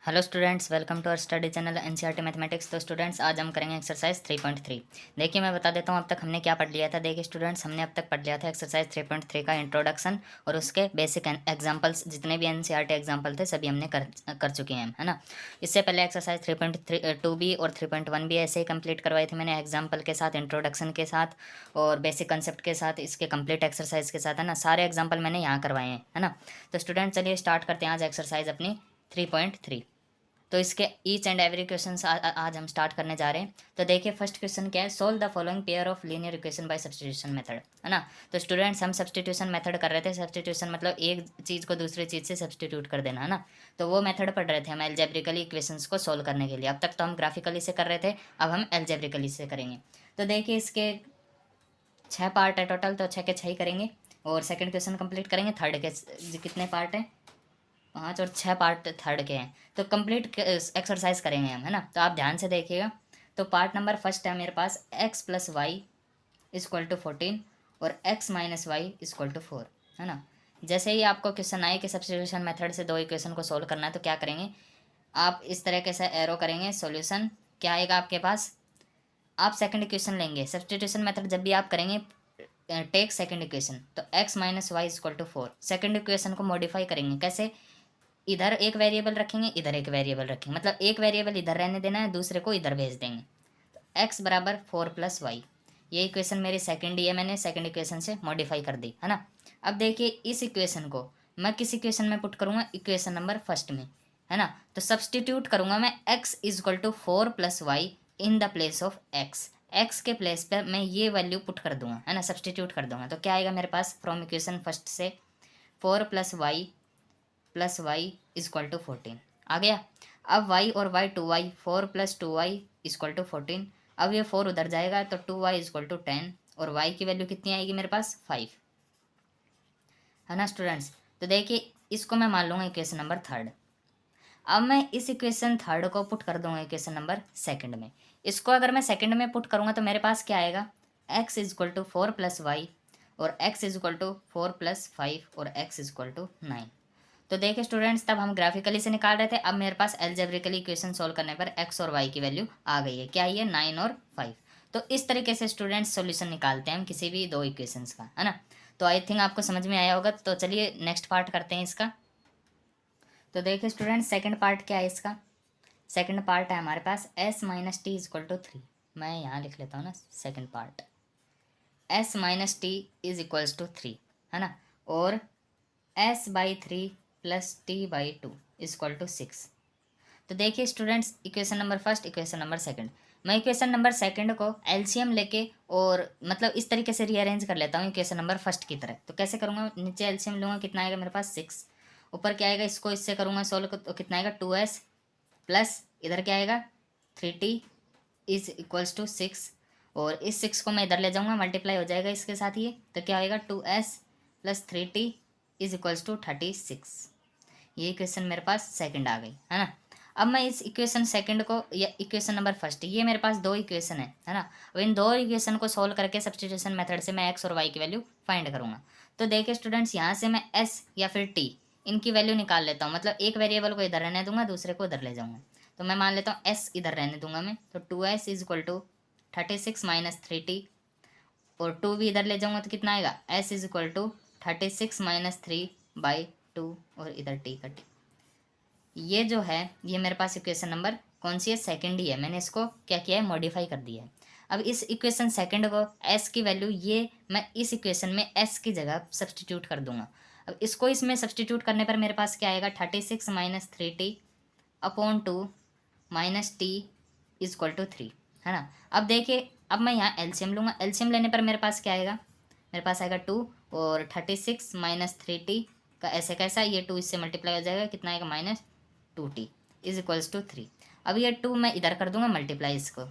Hello students, welcome to our study channel NCERT mathematics. तो students, आज हम करेंगे एक्सरसाइज 3.3। देखिए, मैं बता देता हूँ अब तक हमने क्या पढ़ लिया था। देखिए स्टूडेंट्स, हमने अब तक पढ़ लिया था एक्सरसाइज 3.3 का इंट्रोडक्शन और उसके बेसिक एग्जांपल्स। जितने भी एनसीईआरटी एग्जांपल थे सभी हमने कर चुके हैं, है ना। इससे पहले एक्सरसाइज 3.2 भी और 3.1 भी ऐसे ही कंप्लीट करवाई थी मैंने, एग्जाम्पल के साथ, इंट्रोडक्शन के साथ और बेसिक कंसेप्ट के साथ, इसके कंप्लीट एक्सरसाइज के साथ, है ना। सारे एग्जाम्पल मैंने यहाँ करवाए हैं, है ना। तो स्टूडेंट चलिए स्टार्ट करते हैं आज एक्सरसाइज अपनी 3.3। तो इसके ईच एंड एवरी क्वेश्चन आज हम स्टार्ट करने जा रहे हैं। तो देखिए फर्स्ट क्वेश्चन क्या है, solve the following pair of linear equation by substitution method, है ना। तो स्टूडेंट्स, हम सब्स्टिट्यूशन मेथड कर रहे थे। सब्स्टिट्यूशन मतलब एक चीज़ को दूसरी चीज़ से सब्स्टिट्यूट कर देना, है ना। तो वो मेथड पढ़ रहे थे हम एल्जेब्रिकली इक्वेशंस को सोल्व करने के लिए। अब तक तो हम ग्राफिकली से कर रहे थे, अब हम एल्जेब्रिकली से करेंगे। तो देखिए इसके 6 पार्ट है टोटल, तो 6 के 6 ही करेंगे और सेकंड क्वेश्चन कंप्लीट करेंगे। थर्ड के कितने पार्ट हैं, 5 और 6 पार्ट थर्ड के हैं। तो कंप्लीट एक्सरसाइज करेंगे हम, है ना। तो आप ध्यान से देखिएगा। तो पार्ट नंबर फर्स्ट है मेरे पास, x plus y is equal to 14 और x minus y is equal to 4, है ना। जैसे ही आपको क्वेश्चन आए कि सब्स्टिट्यूशन मेथड से दो इक्वेशन को सोल्व करना है, तो क्या करेंगे आप, इस तरीके से एरो करेंगे। सॉल्यूशन क्या आएगा आपके पास, आप सेकंड इक्वेशन लेंगे। सब्स्टिट्यूशन मेथड जब भी आप करेंगे, टेक सेकंड इक्वेशन, तो x minus y is equal to 4। Second equation को मॉडिफाई करेंगे कैसे, इधर एक वेरिएबल रखेंगे, इधर एक वेरिएबल रखेंगे, मतलब एक वेरिएबल इधर रहने देना है, दूसरे को इधर भेज देंगे। तो x बराबर 4 + y, ये इक्वेशन मेरी सेकंड, ये मैंने सेकंड इक्वेशन से मॉडिफाई कर दी, है ना। अब देखिए इस इक्वेशन को मैं किस इक्वेशन में पुट करूँगा, इक्वेशन नंबर फर्स्ट में, है ना। तो सब्सटीट्यूट करूँगा मैं x is equal to 4 + y in the place of x के प्लेस पर मैं ये वैल्यू पुट कर दूंगा, है ना, सब्सटीट्यूट कर दूंगा। तो क्या आएगा मेरे पास फ्रॉम इक्वेशन फर्स्ट से, 4 + y इजक्वल टू 14 आ गया। अब y और y 2y, 4 + 2y equal to 14। अब ये 4 उधर जाएगा तो 2y इजक्वल टू 10 और y की वैल्यू कितनी आएगी मेरे पास 5, है ना स्टूडेंट्स। तो देखिए इसको मैं मान लूँगा इक्वेशन नंबर थर्ड। अब मैं इस इक्वेशन थर्ड को पुट कर दूंगा इक्वेशन नंबर सेकंड में। इसको अगर मैं सेकंड में पुट करूँगा तो मेरे पास क्या आएगा, x इजक्वल टू 4 + y और x इजक्वल टू 4 + 5 और x इजक्वल टू 9। तो देखिए स्टूडेंट्स, तब हम ग्राफिकली से निकाल रहे थे, अब मेरे पास एल्जेब्रिकली इक्वेशन सोल्व करने पर x और y की वैल्यू आ गई है। क्या ये 9 और 5। तो इस तरीके से स्टूडेंट्स सॉल्यूशन निकालते हैं हम किसी भी दो इक्वेशंस का, है ना। तो आई थिंक आपको समझ में आया होगा। तो चलिए नेक्स्ट पार्ट करते हैं इसका। तो देखिए स्टूडेंट्स, सेकंड पार्ट क्या है इसका। सेकंड पार्ट है हमारे पास s minus t is equal to 3। मैं यहाँ लिख लेता हूँ ना, second part s minus t is equals to 3, है ना। और s/3 plus t/2 equal to 6। तो देखिए students, equation number first, equation number second, मैं इक्वेशन नंबर सेकंड को एलसीएम लेके और मतलब इस तरीके से रीअरेंज कर लेता हूँ इक्वेशन नंबर फर्स्ट की तरह। तो कैसे करूँगा, नीचे एलसीएम लूँगा, कितना आएगा मेरे पास 6, ऊपर क्या आएगा, इसको इससे करूँगा सोल्व तो कितना आएगा 2s प्लस इधर क्या आएगा 3t इज इक्वल्स टू 6। और इस 6 को मैं इधर ले जाऊँगा, मल्टीप्लाई हो जाएगा इसके साथ ये, तो क्या आएगा 2s plus 3t is equals to 36। ये इक्वेशन मेरे पास सेकंड आ गई, है ना। अब मैं इस इक्वेशन सेकंड को, या इक्वेशन नंबर फर्स्ट, ये मेरे पास दो इक्वेशन है ना। अब इन दो इक्वेशन को सोल्व करके सब्स्टिट्यूशन मेथड से मैं एक्स और वाई की वैल्यू फाइंड करूँगा। तो देखिए स्टूडेंट्स, यहाँ से मैं एस या फिर टी इनकी वैल्यू निकाल लेता हूँ, मतलब एक वेरिएबल को इधर रहने दूंगा, दूसरे को इधर ले जाऊँगा। तो मैं मान लेता हूँ एस इधर रहने दूंगा मैं, तो 2s is equal to 36 minus 3t, और 2 भी इधर ले जाऊँगा तो कितना आएगा, s is equal to 36 minus 3/2 और इधर t का t। ये जो है ये मेरे पास इक्वेशन नंबर कौन सी है, सेकंड ही है। मैंने इसको क्या किया है, मॉडिफाई कर दिया है। अब इस इक्वेशन सेकंड को s की वैल्यू ये मैं इस इक्वेशन में s की जगह सब्सटीट्यूट कर दूंगा। अब इसको इसमें सब्सटीट्यूट करने पर मेरे पास क्या आएगा, 36 minus 3t upon 2 minus t is equal to 3, है ना। अब देखिए, अब मैं यहाँ एलसीएम लूँगा, एलसीएम लेने पर मेरे पास क्या आएगा, मेरे पास आएगा 2 और 36 माइनस 3t का ऐसे कैसा, ये 2 इससे मल्टीप्लाई हो जाएगा, कितना आएगा -2t इज इक्वल्स टू 3। अब ये 2 मैं इधर कर दूंगा मल्टीप्लाई, इसको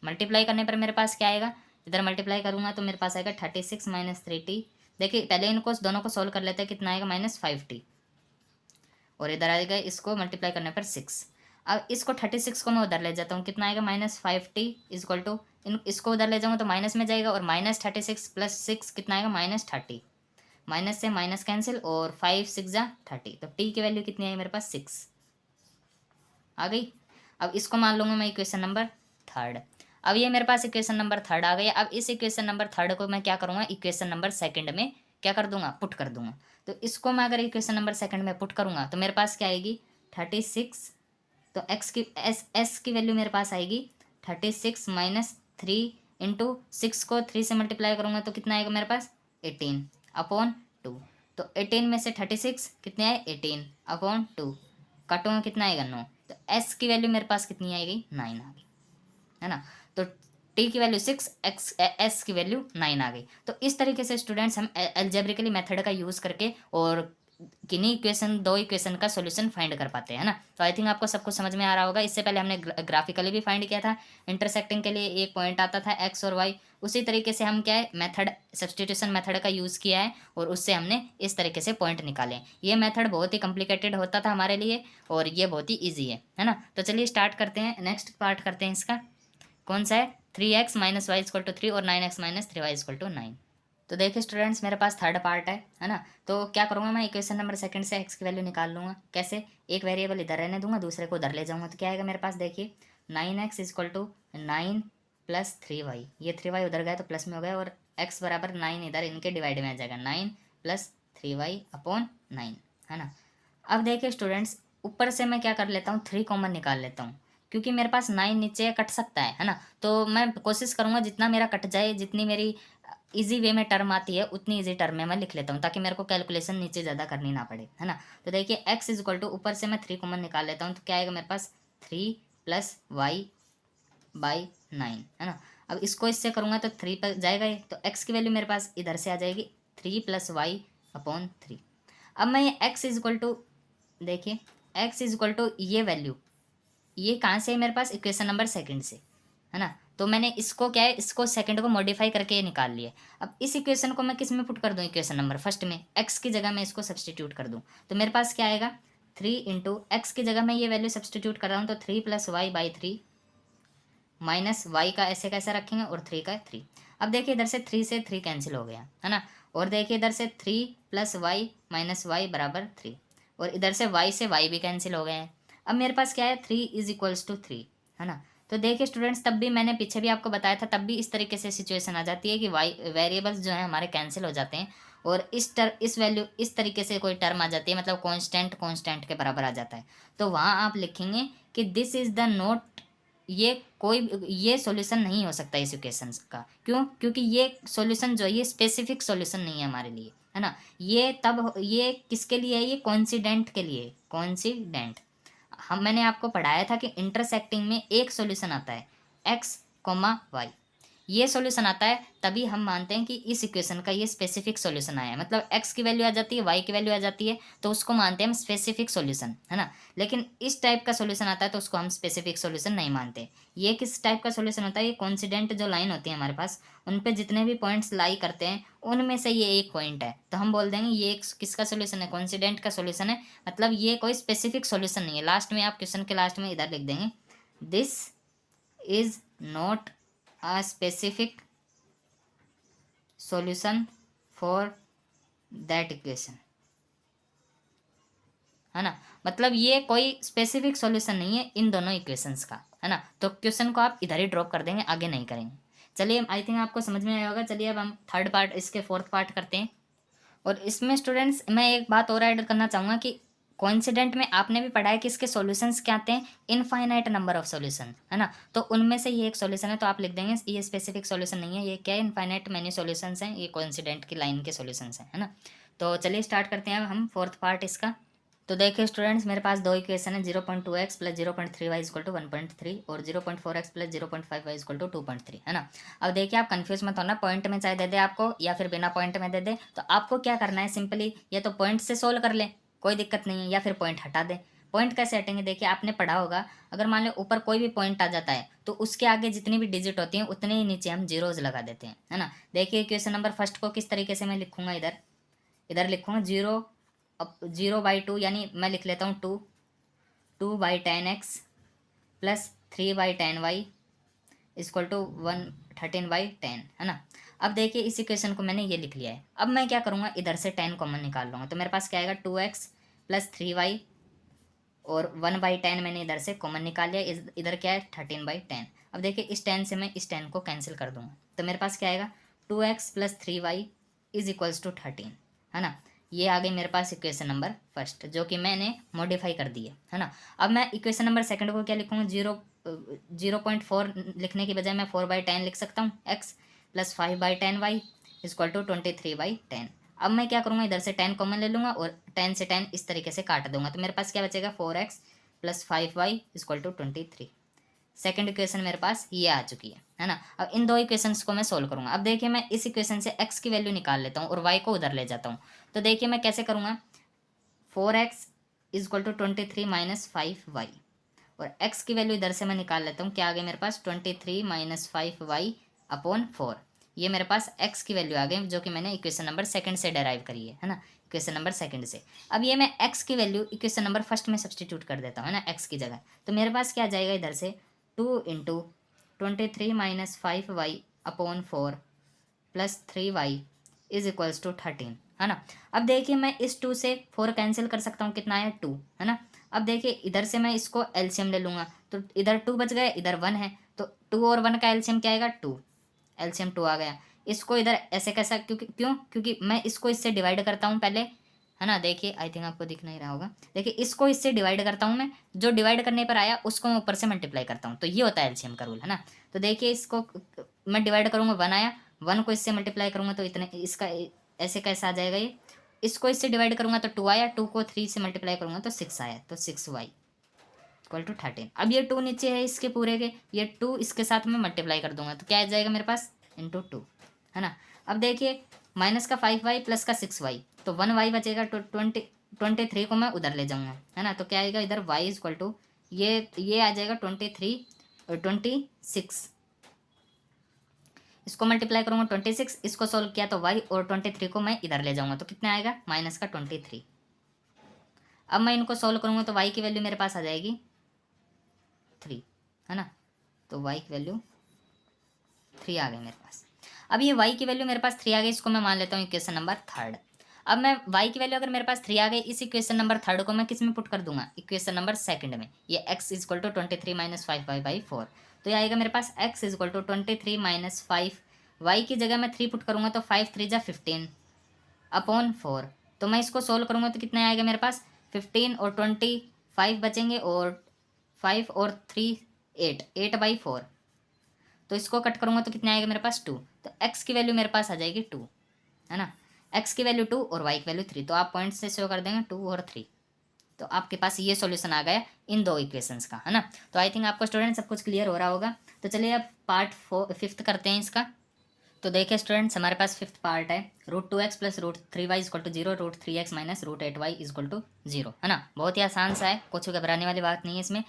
मल्टीप्लाई करने पर मेरे पास क्या आएगा, इधर मल्टीप्लाई करूँगा तो मेरे पास आएगा 36 माइनस 3t। देखिए पहले इनको दोनों को सोल्व कर लेते हैं, कितना आएगा -5t, और इधर आएगा इसको मल्टीप्लाई करने पर 6। अब इसको 36 को मैं उधर ले जाता हूँ, कितना आएगा -5t इज इक्वल टू, इसको उधर ले जाऊँगा तो माइनस में जाएगा, और -36 प्लस 6 कितना आएगा -30, माइनस से माइनस कैंसिल और 5 6 जा 30, तो t की वैल्यू कितनी आई मेरे पास 6। आ गई। अब इसको मान लूँगा मैं इक्वेशन नंबर थर्ड। अब ये मेरे पास इक्वेशन नंबर थर्ड आ गई। अब इस इक्वेशन नंबर थर्ड को मैं क्या करूँगा, इक्वेशन नंबर सेकंड में क्या कर दूंगा, पुट कर दूंगा। तो इसको मैं अगर इक्वेशन नंबर सेकंड में पुट करूँगा तो मेरे पास क्या आएगी 36। तो एक्स की एस की वैल्यू मेरे पास आएगी 36 माइनस 3 इंटू 6 को 3 से मल्टीप्लाई करूँगा तो कितना आएगा मेरे पास 18 अपॉन 2। तो 18 में से 36 कितने आए 18 अपॉन 2, काटूंगा कितना आएगा 9। तो एस की वैल्यू मेरे पास कितनी आएगी 9 आ गई, है ना। तो टी की वैल्यू 6, एक्स एस की वैल्यू 9 आ गई। तो इस तरीके से स्टूडेंट्स हम एल्जेब्रिकली मेथड का यूज़ करके और किन्हीं इक्वेशन, दो इक्वेशन का सॉल्यूशन फाइंड कर पाते हैं, है ना। तो आई थिंक आपको सब कुछ समझ में आ रहा होगा। इससे पहले हमने ग्राफिकली भी फाइंड किया था, इंटरसेक्टिंग के लिए एक पॉइंट आता था एक्स और वाई। उसी तरीके से हम क्या है मेथड, सब्सटीट्यूशन मेथड का यूज़ किया है और उससे हमने इस तरीके से पॉइंट निकाले। ये मेथड बहुत ही कॉम्प्लिकेटेड होता था हमारे लिए और ये बहुत ही ईजी है ना। तो चलिए स्टार्ट करते हैं, नेक्स्ट पार्ट करते हैं इसका। कौन सा है 3x minus y equal to 3 और 9x minus 3y equal to 9। तो देखिए स्टूडेंट्स मेरे पास थर्ड पार्ट है ना। तो क्या करूँगा मैं इक्वेशन नंबर सेकंड से x की वैल्यू निकाल लूँगा। कैसे, एक वेरिएबल इधर रहने दूंगा, दूसरे को उधर ले जाऊँगा। तो क्या आएगा मेरे पास, देखिए 9x equal to 9 plus 3y। ये 3y उधर गया तो प्लस में हो गया और x बराबर 9 इधर इनके डिवाइड में आ जाएगा, 9 प्लस 3y अपॉन 9, है ना। अब देखिए स्टूडेंट्स ऊपर से मैं क्या कर लेता हूँ 3 कॉमन निकाल लेता हूँ, क्योंकि मेरे पास 9 नीचे कट सकता है ना। तो मैं कोशिश करूँगा जितना मेरा कट जाए, जितनी मेरी इजी वे में टर्म आती है उतनी इजी टर्म में मैं लिख लेता हूँ, ताकि मेरे को कैलकुलेशन नीचे ज़्यादा करनी ना पड़े, है ना। तो देखिए x इज इक्वल टू, ऊपर से मैं 3 कॉमन निकाल लेता हूँ तो क्या आएगा मेरे पास 3 प्लस वाई बाई 9, है ना। अब इसको इससे करूँगा तो 3 पर जाएगा ही, तो x की वैल्यू मेरे पास इधर से आ जाएगी 3 प्लस वाई अपॉन 3। अब मैं ये x इज इक्वल टू, देखिए x इज इक्वल टू ये वैल्यू, ये कहाँ से है मेरे पास, इक्वेशन नंबर सेकंड से, है ना। तो मैंने इसको क्या है, इसको सेकंड को मॉडिफाई करके निकाल लिया। अब इस इक्वेशन को मैं किस में पुट कर दूँ, इक्वेशन नंबर फर्स्ट में, x की जगह मैं इसको सब्सटीट्यूट कर दूँ तो मेरे पास क्या आएगा 3 इंटू एक्स की जगह मैं ये वैल्यू सब्सटीट्यूट कर रहा हूँ तो 3 plus y by 3 minus y का ऐसे कैसे रखेंगे और 3 का 3। अब देखिए इधर से 3 से 3 कैंसिल हो गया, है ना। और देखिए इधर से 3 प्लस वाई माइनस वाई बराबर 3 और इधर से वाई भी कैंसिल हो गए हैं। अब मेरे पास क्या है 3 इज इक्वल्स टू 3, है ना। तो देखिए स्टूडेंट्स तब भी मैंने पीछे भी आपको बताया था, तब भी इस तरीके से सिचुएशन आ जाती है कि वाई वेरिएबल्स जो है हमारे कैंसिल हो जाते हैं और इस वैल्यू इस तरीके से कोई टर्म आ जाती है, मतलब कांस्टेंट के बराबर आ जाता है। तो वहाँ आप लिखेंगे कि दिस इज द नोट, ये सॉल्यूशन नहीं हो सकता इस इक्वेशन का। क्यों, क्योंकि ये सॉल्यूशन जो है ये स्पेसिफिक सॉल्यूशन नहीं है हमारे लिए, है ना। ये किसके लिए है, ये कोइंसिडेंट के लिए, कोइंसिडेंट। मैंने आपको पढ़ाया था कि इंटरसेक्टिंग में एक सॉल्यूशन आता है एक्स कोमा वाई, ये सॉल्यूशन आता है तभी हम मानते हैं कि इस इक्वेशन का ये स्पेसिफिक सॉल्यूशन आया है। मतलब x की वैल्यू आ जाती है, y की वैल्यू आ जाती है तो उसको मानते हैं हम स्पेसिफिक सॉल्यूशन, है ना। लेकिन इस टाइप का सॉल्यूशन आता है तो उसको हम स्पेसिफिक सॉल्यूशन नहीं मानते। ये किस टाइप का सॉल्यूशन होता है, ये कॉन्सिडेंट जो लाइन होती है हमारे पास, उन पे जितने भी पॉइंट्स लाई करते हैं उनमें से ये एक पॉइंट है, तो हम बोल देंगे ये किसका सोल्यूशन है, कॉन्सिडेंट का सोल्यूशन है। मतलब ये कोई स्पेसिफिक सोल्यूशन नहीं है। लास्ट में आप क्वेश्चन के लास्ट में इधर लिख देंगे this is not a specific solution for that equation, है ना। मतलब ये कोई स्पेसिफिक सॉल्यूशन नहीं है इन दोनों इक्वेशंस का, है ना। तो क्वेश्चन को आप इधर ही ड्रॉप कर देंगे, आगे नहीं करेंगे। चलिए आई थिंक आपको समझ में आया होगा। चलिए अब हम थर्ड पार्ट, इसके फोर्थ पार्ट करते हैं। और इसमें स्टूडेंट्स मैं एक बात और ऐड करना चाहूँगा कि कोइंसिडेंट में आपने भी पढ़ा है कि इसके सॉल्यूशंस क्या आते हैं, इनफाइनाइट नंबर ऑफ सॉल्यूशन, है ना। तो उनमें से ये एक सॉल्यूशन है, तो आप लिख देंगे ये स्पेसिफिक सॉल्यूशन नहीं है, ये क्या है, इनफाइनाइट मैनी सॉल्यूशंस हैं, ये कोइंसिडेंट की लाइन के सॉल्यूशंस हैं, है ना। तो चलिए स्टार्ट करते हैं अब हम फोर्थ पार्ट इसका। तो देखिए स्टूडेंट्स मेरे पास दो इक्वेशन है, 0.2x plus 0.3y equal to 1.3 और 0.4x plus 0.5y equal to 2.3, है ना। अब देखिए आप कंफ्यूज मत होना, पॉइंट में चाहे दे दे आपको या फिर बिना पॉइंट में दे दे, तो आपको क्या करना है, सिंपली या तो पॉइंट से सोल्व कर ले, कोई दिक्कत नहीं है, या फिर पॉइंट हटा दे। पॉइंट कैसे हटेंगे, देखिए आपने पढ़ा होगा, अगर मान लो ऊपर कोई भी पॉइंट आ जाता है तो उसके आगे जितनी भी डिजिट होती हैं उतने ही नीचे हम जीरोज लगा देते हैं, है ना। देखिए क्वेश्चन नंबर फर्स्ट को किस तरीके से मैं लिखूंगा, इधर इधर लिखूंगा 0, अब 0/2 यानी मैं लिख लेता हूँ 2/10x plus 3/10y equal to 13/10, है ना। अब देखिए इस इक्वेशन को मैंने ये लिख लिया है। अब मैं क्या करूँगा, इधर से 10 कॉमन निकाल लूँगा तो मेरे पास क्या आएगा 2x प्लस 3y और 1/10 मैंने इधर से कॉमन निकाल लिया, इधर क्या है 13/10। अब देखिए इस 10 से मैं इस 10 को कैंसिल कर दूंगा, तो मेरे पास क्या आएगा 2x + 3y is equals to 13, है ना। ये आ गई मेरे पास इक्वेशन नंबर फर्स्ट, जो कि मैंने मॉडिफाई कर दी है ना। अब मैं इक्वेशन नंबर सेकंड को क्या लिखूँगा, 0.4 लिखने की बजाय मैं 4/10 लिख सकता हूँ, x + 5/10y इक्वल टू 23/10। अब मैं क्या करूँगा, इधर से 10 कॉमन ले लूँगा और 10 से 10 इस तरीके से काट दूंगा, तो मेरे पास क्या बचेगा 4x + 5y equal to 23। Second equation मेरे पास ये आ चुकी है ना। अब इन दो इक्वेशंस को मैं सोल्व करूंगा। अब देखिए मैं इस इक्वेशन से x की वैल्यू निकाल लेता हूँ और y को उधर ले जाता हूँ। तो देखिए मैं कैसे करूँगा, 4x इक्वल टू 23 - 5y, और x की वैल्यू इधर से मैं निकाल लेता हूँ, क्या आ गया मेरे पास 23 - 5y अपॉन 4। ये मेरे पास x की वैल्यू आ गई, जो कि मैंने इक्वेशन नंबर सेकंड से डेराइव करी है ना, इक्वेशन नंबर सेकंड से। अब ये मैं x की वैल्यू इक्वेशन नंबर फर्स्ट में सब्सटीट्यूट कर देता हूँ, है ना, x की जगह। तो मेरे पास क्या आ जाएगा इधर से 2 × 23 - 5y upon 4 + 3y is equals to 13, है ना। अब देखिए मैं इस 2 से 4 कैंसिल कर सकता हूँ, कितना है 2, है ना। अब देखिए इधर से मैं इसको एलसीएम ले लूँगा, तो इधर 2 बच गए, इधर 1 है, तो 2 और 1 का एलसीएम क्या आएगा 2, एलसीएम 2 आ गया। इसको इधर ऐसे कैसा, क्योंकि मैं इसको इससे डिवाइड करता हूँ पहले, है ना। देखिए आई थिंक आपको दिख नहीं रहा होगा, देखिए इसको इससे डिवाइड करता हूँ मैं, जो डिवाइड करने पर आया उसको मैं ऊपर से मल्टीप्लाई करता हूँ, तो ये होता है एलसीएम का रूल, है ना। तो देखिए इसको मैं डिवाइड करूँगा, 1 आया, 1 को इससे मल्टीप्लाई करूँगा तो इतने इसका ऐसे कैसा आ जाएगा ये, इसको इससे डिवाइड करूँगा तो 2 आया, 2 को 3 से मल्टीप्लाई करूँगा तो 6 आया, तो 6y इक्वल टू 13। अब ये 2 नीचे है इसके पूरे के, ये 2 इसके साथ में मल्टीप्लाई कर दूंगा तो क्या आ जाएगा मेरे पास इंटू 2, है ना। अब देखिए माइनस का 5y प्लस का 6y, तो 1y बचेगा, 23 को मैं उधर ले जाऊंगा, है ना। तो क्या आएगा इधर y इक्वल टू ये आ जाएगा 23 और 26, इसको मल्टीप्लाई करूंगा 26, इसको सोल्व किया तो y, और 23 को मैं इधर ले जाऊंगा तो कितना आएगा माइनस का 23। अब मैं इनको सोल्व करूंगा तो y की वैल्यू मेरे पास आ जाएगी 3, है ना। तो y की वैल्यू 3 आ गई मेरे पास। अब ये y की वैल्यू मेरे पास 3 आ गई, इसको मैं मान लेता हूँ इक्वेशन नंबर थर्ड। अब मैं y की वैल्यू अगर मेरे पास 3 आ गई, इस इक्वेशन नंबर थर्ड को मैं किस में पुट कर दूंगा, इक्वेशन नंबर सेकंड में। ये x इक्वल टू 23 - 5y/4, तो ये आएगा मेरे पास x इक्वल टू 23 - 5, y की जगह मैं 3 पुट करूंगा तो 5 3 जा 15 अपॉन 4। तो मैं इसको सोल्व करूंगा तो कितना आएगा मेरे पास 15 और 25 बचेंगे, और 5 और 3 8/4, तो इसको कट करूंगा तो कितना आएगा मेरे पास 2, तो x की वैल्यू मेरे पास आ जाएगी 2, है ना। x की वैल्यू 2 और y की वैल्यू 3, तो आप पॉइंट से शो कर देंगे 2 और 3, तो आपके पास ये सॉल्यूशन आ गया इन दो इक्वेशंस का, है ना। तो आई थिंक आपको स्टूडेंट सब कुछ क्लियर हो रहा होगा। तो चलिए अब पार्ट 5 करते हैं इसका। तो देखिए स्टूडेंट्स हमारे पास 5th पार्ट है, √2x + √3y equal to 0, √3x - √8y equal to 0, है ना। बहुत ही आसान सा है, कुछ घबराने वाली बात नहीं है इसमें।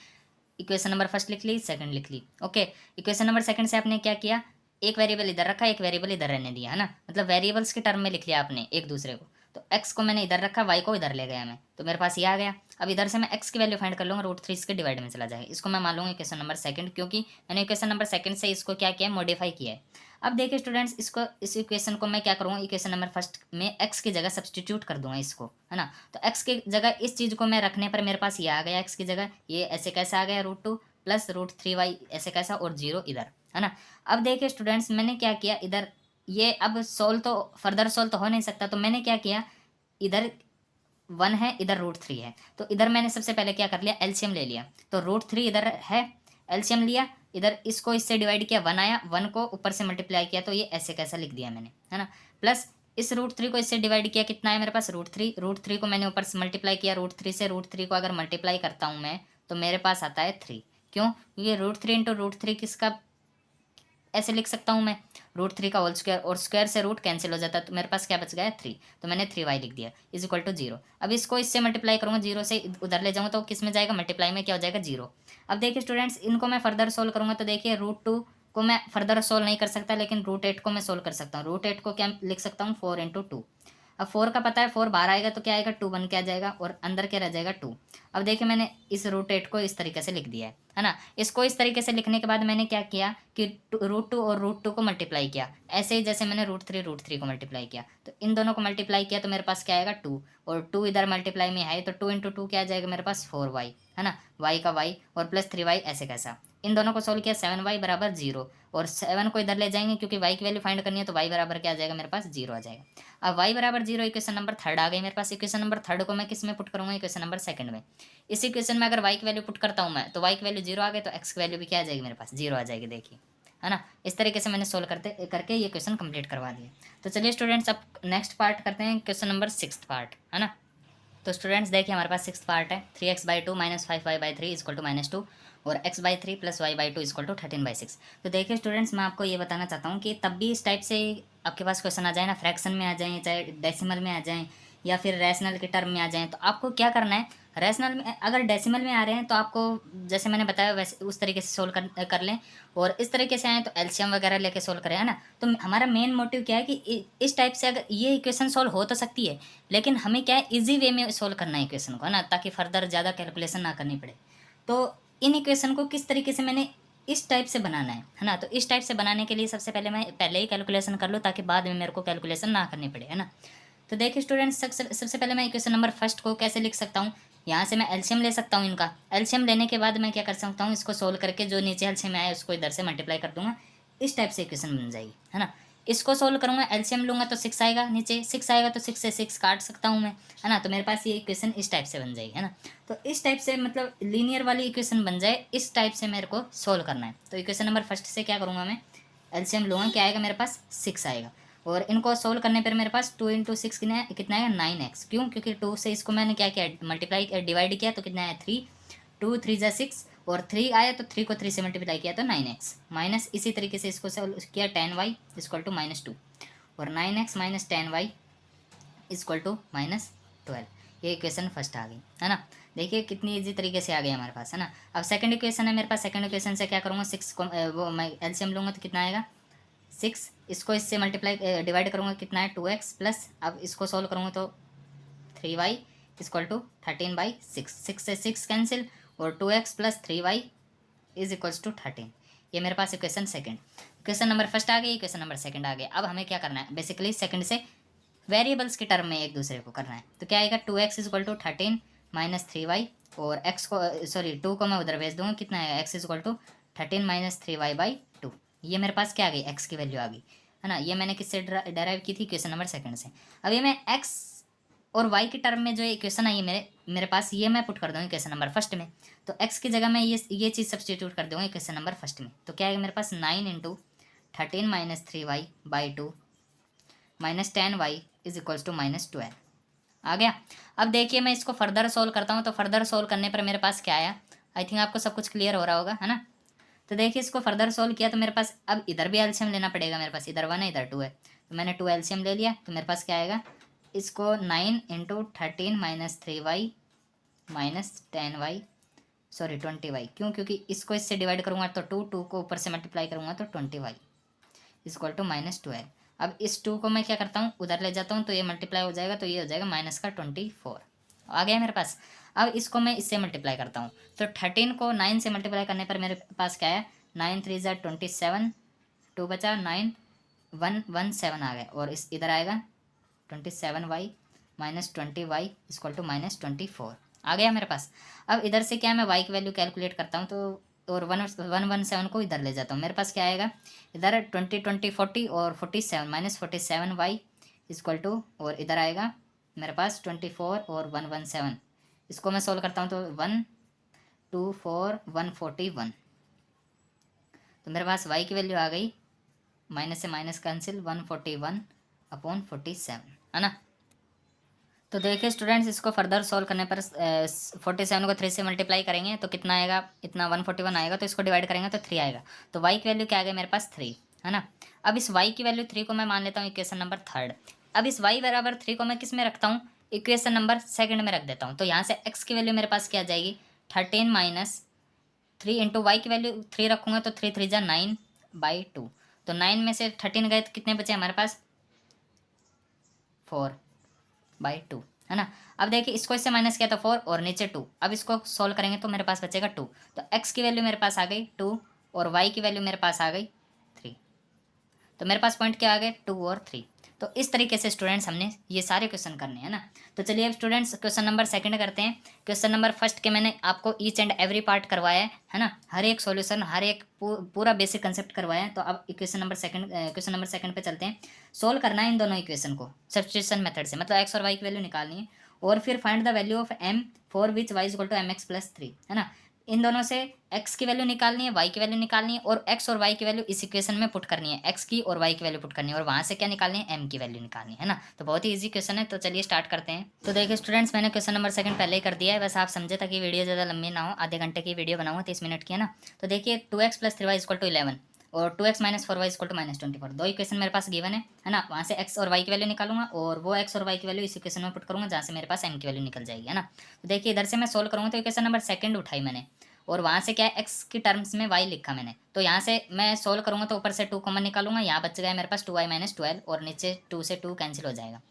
इक्वेशन नंबर फर्स्ट लिख ली, सेकंड लिख ली, ओके। इक्वेशन नंबर सेकंड से आपने क्या किया, एक वेरिएबल इधर रखा, एक वेरिएबल इधर रहने दिया, है ना। मतलब वेरिएबल्स के टर्म में लिख लिया आपने एक दूसरे को। तो x को मैंने इधर रखा, y को इधर ले गया मैं, तो मेरे पास ये आ गया। अब इधर से मैं x की वैल्यू फाइंड कर लूँगा, √3 इसके डिवाइड में चला जाएगा, इसको मैं मान लूँगा इक्वेशन नंबर सेकंड, क्योंकि मैंने इक्वेशन नंबर सेकंड से इसको क्या किया है, मॉडिफाई किया है। अब देखिए स्टूडेंट्स इसको, इस इक्वेशन को मैं क्या करूँगा, इक्वेशन नंबर फर्स्ट में x की जगह सब्सटीट्यूट कर दूंगा इसको, है ना। तो x की जगह इस चीज़ को मैं रखने पर मेरे पास ये आ गया, x की जगह ये ऐसे कैसे आ गया √2 + √3y ऐसे कैसा, और 0 इधर, है ना। अब देखिए स्टूडेंट्स मैंने क्या किया इधर, ये अब सोल्व तो फर्दर सोल्व तो हो नहीं सकता, तो मैंने क्या किया, इधर 1 है, इधर √3 है, तो इधर मैंने सबसे पहले क्या कर लिया, एलसीएम ले लिया। तो √3 इधर है, एलसीएम लिया, इधर इसको इससे डिवाइड किया, 1 आया, 1 को ऊपर से मल्टीप्लाई किया, तो ये ऐसे कैसा लिख दिया मैंने, है ना। प्लस इस √3 को इससे डिवाइड किया, कितना है मेरे पास √3 को मैंने ऊपर से मल्टीप्लाई किया, √3 से √3 को अगर मल्टीप्लाई करता हूँ मैं, तो मेरे पास आता है 3। क्यों, क्योंकि √3 × √3 किसका ऐसे लिख सकता हूँ मैं, √3 का होल स्क्वायर, और स्क्वायर से रूट कैंसिल हो जाता है, तो मेरे पास क्या बच गया 3, तो मैंने 3y लिख दिया इज इक्वल टू 0। अब इसको इससे मल्टीप्लाई करूँगा, 0 से उधर ले जाऊँगा तो किस में जाएगा, मल्टीप्लाई में क्या हो जाएगा 0। अब देखिए स्टूडेंट्स इनको मैं फर्दर सोल्व करूँगा, तो देखिए √2 को मैं फर्दर सोल्व नहीं कर सकता, लेकिन √8 को मैं सोल्व कर सकता हूँ। √8 को क्या लिख सकता हूँ 4 × 2। अब 4 का पता है, 4 बाहर आएगा तो क्या आएगा 2 बन के आ जाएगा, और अंदर क्या रह जाएगा 2। अब देखिए मैंने इस √8 को इस तरीके से लिख दिया है है ना। इसको इस तरीके से लिखने के बाद मैंने क्या किया कि √2 और √2 को मल्टीप्लाई किया, ऐसे ही जैसे मैंने √3 को मल्टीप्लाई किया, तो इन दोनों को मल्टीप्लाई किया तो मेरे पास क्या आएगा 2, और 2 इधर मल्टीप्लाई में है तो 2 × 2 क्या आ जाएगा मेरे पास 4y, है ना, y का y और प्लस 3y ऐसे कैसा। इन दोनों को सोल्व किया 7y बराबर 0, और 7 को इधर ले जाएंगे क्योंकि y की वैल्यू फाइंड करनी है, तो y बराबर क्या आ जाएगा मेरे पास 0 आ जाएगा। अब y बराबर 0 इक्वेशन नंबर थर्ड आ गई मेरे पास। इक्वेशन नंबर थर्ड को मैं किस में पुट करूंगा, इक्वेशन नंबर सेकंड में। इस इक्वेशन में अगर y की वैल्यू पुट करता हूं मैं, तो y की वैल्यू 0 आ गई, तो x की वैल्यू भी क्या आ जाएगी मेरे पास 0 आ जाएगी, देखिए, है ना। इस तरीके से मैंने सोल्व करके ये क्वेश्चन कंप्लीट करवा दिया। तो चलिए स्टूडेंट्स अब नेक्स्ट पार्ट करते हैं, क्वेश्चन नंबर 6 पार्ट, है ना। तो स्टूडेंट्स देखिए हमारे पास 6 पार्ट है, 3x/2 - 5y/3 = -2 और x/3 + y/2 = 13/6। तो देखिए स्टूडेंट्स मैं आपको ये बताना चाहता हूँ कि तब भी इस टाइप से आपके पास क्वेश्चन आ जाए ना, फ्रैक्शन में आ जाए, चाहे डेसिमल में आ जाए या फिर रैशनल के टर्म में आ जाए, तो आपको क्या करना है, रैशनल में अगर डेसिमल में आ रहे हैं तो आपको जैसे मैंने बताया वैसे उस तरीके से सोल्व कर लें, और इस तरीके से आए तो एलसीएम वगैरह लेके सोल्व करें, है ना। तो हमारा मेन मोटिव क्या है कि इस टाइप से अगर ये इक्वेशन सोल्व हो तो सकती है, लेकिन हमें क्या है इजी वे में सोल्व करना है इक्वेशन को, है ना, ताकि फर्दर ज़्यादा कैलकुलेशन ना करनी पड़े। तो इन इक्वेशन को किस तरीके से मैंने इस टाइप से बनाना है ना। तो इस टाइप से बनाने के लिए सबसे पहले मैं पहले ही कैलकुलेशन कर लूँ ताकि बाद में मेरे को कैलकुलेशन ना करनी पड़े, है ना। तो देखिए स्टूडेंट्स सबसे पहले मैं इक्वेशन नंबर फर्स्ट को कैसे लिख सकता हूँ, यहाँ से मैं एलसीएम ले सकता हूँ इनका। एलसीएम लेने के बाद मैं क्या कर सकता हूँ, इसको सोल्व करके जो नीचे एलसीएम आया उसको इधर से मल्टीप्लाई कर दूंगा, इस टाइप से इक्वेशन बन जाएगी, है ना। इसको सोल्व करूंगा, एलसीएम लूंगा तो 6 आएगा, नीचे 6 आएगा तो 6 से 6 काट सकता हूँ मैं, है ना। तो मेरे पास ये इक्वेशन इस टाइप से बन जाएगी, है ना। तो इस टाइप से मतलब लीनियर वाली इक्वेशन बन जाए, इस टाइप से मेरे को सोल्व करना है। तो इक्वेशन नंबर फर्स्ट से क्या करूँगा मैं, एलसीएम लूँगा, क्या आएगा मेरे पास 6 आएगा, और इनको सोल्व करने पर मेरे पास 2 × 6 कितना आएगा 9x। क्यों, क्योंकि 2 से इसको मैंने क्या किया मल्टीप्लाई डिवाइड किया तो कितना आया 3, 2 3 = 6, और 3 आया तो 3 को 3 से मल्टीप्लाई किया तो 9x, माइनस इसी तरीके से इसको सोल्व किया 10y = -2, और 9x - 10y = -12। ये इक्वेशन फर्स्ट आ गई, है ना। देखिए कितनी इजी तरीके से आ गई हमारे पास, है ना। अब सेकंड इक्वेशन है मेरे पास, सेकंड इक्वेशन से क्या करूँगा, 6 को वो मैं एलसीएम लूँगा तो कितना आएगा 6, इसको इससे मल्टीप्लाई डिवाइड करूँगा कितना है 2x, प्लस अब इसको सोल्व करूँगा तो 3y = 13/6, 6 से 6 कैंसिल, और 2x + 3y = 13। ये मेरे पास equation second. Equation number first आ गई, इक्वेशन नंबर सेकंड आ गया। अब हमें क्या करना है, बेसिकली सेकंड से वेरिएबल्स के टर्म में एक दूसरे को करना है। तो क्या आएगा 2x = 13 - 3y, और x को सॉरी 2 को मैं उधर भेज दूंगा, कितना है x = 13 - 3y/2। ये मेरे पास क्या आ गई, x की वैल्यू आ गई, है ना। ये मैंने किससे डेराइव की थी, क्वेश्चन नंबर सेकंड से। अब ये मैं x और y के टर्म में जो इक्वेशन आई है मेरे पास, ये मैं पुट कर दूँगा क्वेश्चन नंबर फर्स्ट में। तो x की जगह मैं ये चीज़ सब्सटीट्यूट कर दूँगा क्वेश्चन नंबर फर्स्ट में। तो क्या आएगा मेरे पास 9 × 13 - 3y/2 - 10y = -12 आ गया। अब देखिए मैं इसको फर्दर सोल्व करता हूँ, तो फर्दर सोल्व करने पर मेरे पास क्या आया, आई थिंक आपको सब कुछ क्लियर हो रहा होगा, है ना। तो देखिए इसको फर्दर सोल्व किया तो मेरे पास अब इधर भी एलसीएम लेना पड़ेगा, मेरे पास इधर 1 है इधर 2 है, तो मैंने 2 एलसीएम ले लिया, तो मेरे पास क्या आएगा, इसको 9 × 13 - 3y - 10y सॉरी 20y, क्यों, क्योंकि इसको इससे डिवाइड करूँगा तो 2 को ऊपर से मल्टीप्लाई करूँगा तो 20y = -12। अब इस 2 को मैं क्या करता हूँ उधर ले जाता हूँ, तो ये मल्टीप्लाई हो जाएगा, तो ये हो जाएगा -24 आ गया मेरे पास। अब इसको मैं इससे मल्टीप्लाई करता हूँ, तो 13 को 9 से मल्टीप्लाई करने पर मेरे पास क्या है 9 3 = 27, 2 बचा 9 117 आ गया, और इस इधर आएगा 27y - 20y = -24 आ गया मेरे पास। अब इधर से क्या मैं y की वैल्यू कैलकुलेट करता हूँ, तो और 117 को इधर ले जाता हूँ, मेरे पास क्या आएगा इधर 20 20 40 और 47 - 47y = और इधर आएगा मेरे पास 24 और 117। इसको मैं सोल्व करता हूँ तो 1 2 4 141, तो मेरे पास y की वैल्यू आ गई, माइनस से माइनस कैंसिल 141/47, है ना। तो देखिए स्टूडेंट्स इसको फर्दर सॉल्व करने पर 47 को 3 से मल्टीप्लाई करेंगे तो कितना आएगा, इतना 141 आएगा, तो इसको डिवाइड करेंगे तो 3 आएगा, तो y की वैल्यू क्या आ गई मेरे पास 3, है ना। अब इस y की वैल्यू 3 को मैं मान लेता हूँ इक्वेशन नंबर थर्ड। अब इस y बराबर 3 को मैं किस में रखता हूँ, इक्वेशन नंबर सेकंड में रख देता हूँ। तो यहाँ से x की वैल्यू मेरे पास क्या आ जाएगी 13 - 3 इंटू वाई की वैल्यू 3 रखूँगा तो 3 3 = 9/2, तो 9 में से 13 गए तो कितने बचे हमारे पास 4/2, है ना। अब देखिए इसको इससे माइनस किया तो 4 और नीचे 2, अब इसको सोल्व करेंगे तो मेरे पास बचेगा 2, तो x की वैल्यू मेरे पास आ गई 2 और y की वैल्यू मेरे पास आ गई 3। तो मेरे पास पॉइंट क्या आ गए 2 और 3। तो इस तरीके से स्टूडेंट्स हमने ये सारे क्वेश्चन करने हैं ना। तो चलिए अब स्टूडेंट्स क्वेश्चन नंबर सेकंड करते हैं। क्वेश्चन नंबर फर्स्ट के मैंने आपको ईच एंड एवरी पार्ट करवाया है ना, हर एक सॉल्यूशन, हर एक पूरा बेसिक कंसेप्ट करवाया है। तो अब क्वेश्चन नंबर सेकंड पे चलते हैं। सोल्व करना है इन दोनों इक्वेशन को सब्स्टिट्यूशन मेथड से, मतलब एक्स और वाई की वैल्यू निकालनी है और फिर find the value of m for which y is equal to m x plus 3, है ना। इन दोनों से x की वैल्यू निकालनी है, y की वैल्यू निकालनी है और x और y की वैल्यू इस इक्वेशन में पुट करनी है, x की और y की वैल्यू पुट करनी है और वहां से क्या निकालनी है, m की वैल्यू निकालनी है ना। तो बहुत ही इजी क्वेश्चन है। तो चलिए स्टार्ट करते हैं। तो देखिए स्टूडेंट्स मैंने क्वेश्चन नंबर सेकंड पहले ही कर दिया है, बस आप समझे ताकि वीडियो ज़्यादा लंबी ना हो, आधे घंटे की वीडियो बनाऊंगा 30 मिनट की, है ना। तो देखिए 2x plus 3y equal to 11 और 2x minus 4y equal to minus 24, दो इक्वेशन मेरे पास गिवन है ना। वहाँ से x और y की वैल्यू निकालूंगा और वो x और y की वैल्यू इस इक्वेशन में पुट करूंगा जहाँ से मेरे पास m की वैल्यू निकल जाएगी, है ना। तो देखिए इधर से मैं सोल्व करूंगा तो इक्वेशन नंबर सेकंड उठाई मैंने और वहाँ से क्या है x की टर्म्स में y लिखा मैंने, तो यहाँ से मैं सोल्व करूंगा तो ऊपर से 2 कॉमन निकालूंगा, यहाँ बच गया मेरे पास 2y माइनस 12 और नीचे 2 से 2 कैंसिल हो जाएगा।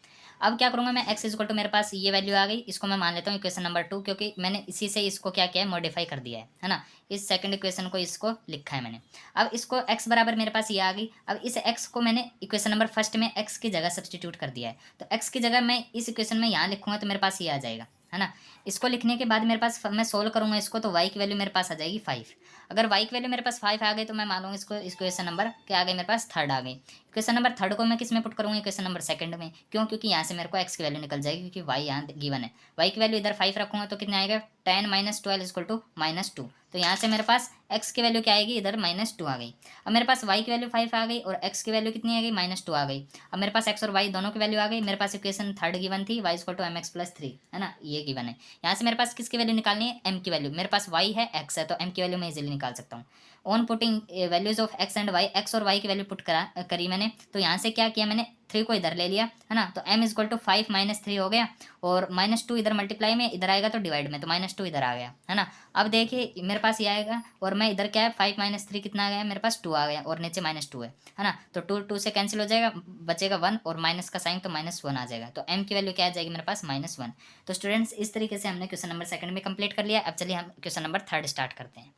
अब क्या करूंगा मैं, x इक्वल टू मेरे पास ये वैल्यू आ गई, इसको मैं मान लेता हूँ इक्वेशन नंबर 2 क्योंकि मैंने इसी से इसको क्या किया है, मॉडिफाई कर दिया है ना। इस सेकंड इक्वेशन को इसको लिखा है मैंने। अब इसको x बराबर मेरे पास ये आ गई। अब इस x को मैंने इक्वेशन नंबर फर्स्ट में x की जगह सब्सटीट्यूट कर दिया है, तो x की जगह मैं इस इक्वेशन में यहाँ लिखूंगा तो मेरे पास ये आ जाएगा, है ना। इसको लिखने के बाद मेरे पास मैं सोल्व करूंगा इसको तो y की वैल्यू मेरे पास आ जाएगी 5। अगर y की वैल्यू मेरे पास 5 आ गई तो मैं मान लूँगा इसको इक्वेशन नंबर क्या आ गई मेरे पास, थर्ड आ गई। इक्वेशन नंबर थर्ड को मैं किस में पुट करूँगा, इक्वेशन नंबर सेकंड में। क्यों, क्योंकि यहाँ से मेरे को x की वैल्यू निकल जाएगी क्योंकि y यहाँ गिवन है। y की वैल्यू इधर 5 रखूँगा तो कितना आएगा, 10 माइनस 12 इक्वल टू माइनस 2। तो यहाँ से मेरे पास x की वैल्यू क्या आएगी, इधर माइनस 2 आ गई। अब मेरे पास y की वैल्यू 5 आ गई और x की वैल्यू कितनी आ गई, माइनस 2 आ गई। अब मेरे पास x और y दोनों की वैल्यू आ गई। मेरे पास इक्वेशन थर्ड गिवन थी y equal to m x plus 3, है ना, ये गिवन है। यहाँ से मेरे पास किसकी वैल्यू निकालनी है, m की वैल्यू। मेरे पास y है, x है, तो m की वैल्यू मैं इजीली निकाल सकता हूँ। On putting values of x and y, x और y की वैल्यू पुट करी मैंने, तो यहाँ से क्या किया मैंने, 3 को इधर ले लिया, है ना। तो m इक्वल टू 5 माइनस 3 हो गया और माइनस 2 इधर मल्टीप्लाई में, इधर आएगा तो डिवाइड में, तो माइनस 2 इधर आ गया, है ना। अब देखिए मेरे पास ये आएगा और मैं इधर क्या है, 5 माइनस 3 कितना आ गया मेरे पास, 2 आ गया और नीचे माइनस 2 है ना। तो 2 से कैंसिल हो जाएगा, बचेगा 1 और माइनस का साइन तो माइनस 1 आ जाएगा। तो m की वैल्यू क्या आ जाएगी मेरे पास, माइनस 1। तो स्टूडेंट्स इस तरीके से हमने क्वेश्चन नंबर सेकंड में कंप्लीट कर लिया। अब चलिए हम क्वेश्चन नंबर थर्ड स्टार्ट करते हैं।